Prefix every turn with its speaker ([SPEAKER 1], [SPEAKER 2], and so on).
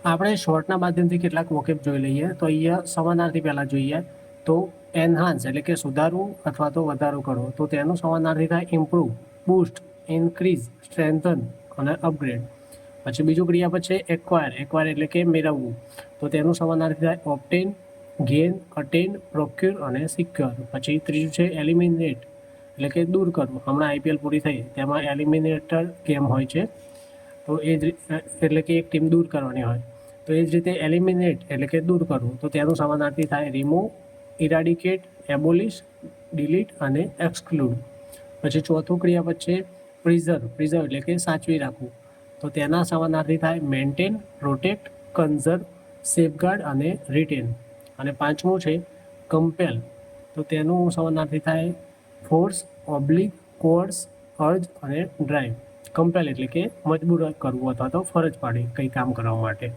[SPEAKER 1] આપણે શોર્ટના માધ્યમથી કેટલાક વોકેબ જોઈ લઈએ. તો અહીંયા સમાનાર્થી પહેલાં જોઈએ. તો એનહાન્સ એટલે કે સુધારવું અથવા તો વધારો કરવો, તો તેનું સમાનાર્થી થાય ઇમ્પ્રૂવ, બૂસ્ટ, ઇન્ક્રીઝ, સ્ટ્રેન્થન અને અપગ્રેડ. પછી બીજું ક્રિયાપદ છે એક્વાયર એટલે કે મેળવવું, તો તેનું સમાનાર્થી થાય ઓપ્ટેન, ગેન, અટેન, પ્રોક્યુર અને સિક્યોર. પછી ત્રીજું છે એલિમિનેટ એટલે કે દૂર કરવું. હમણાં આઈપીએલ પૂરી થઈ તેમાં એલિમિનેટર ગેમ હોય છે, તો એ જ એટલે કે એક ટીમ દૂર કરવાની હોય. તો એ જ રીતે એલિમિનેટ એટલે કે દૂર કરવું, તો તેનું સમાનાર્થી થાય રિમૂવ, ઇરાડિકેટ, એબોલિશ, ડિલીટ અને એક્સક્લુડ. પછી ચોથું ક્રિયાપદ છે પ્રિઝર્વ એટલે કે સાચવી રાખવું, તો તેના સમાનાર્થી થાય મેન્ટેન, પ્રોટેક્ટ, કન્ઝર્વ, સેફગાર્ડ અને રિટેન. અને પાંચમું છે કમ્પેલ, તો તેનું સમાનાર્થી થાય ફોર્સ, ઓબ્લિક, કોર્સ, અર્જ અને ડ્રાઈવ. કમ્પેલ એટલે કે મજબૂર કરવું અથવા તો ફરજ પાડી કંઈ કામ કરવા માટે.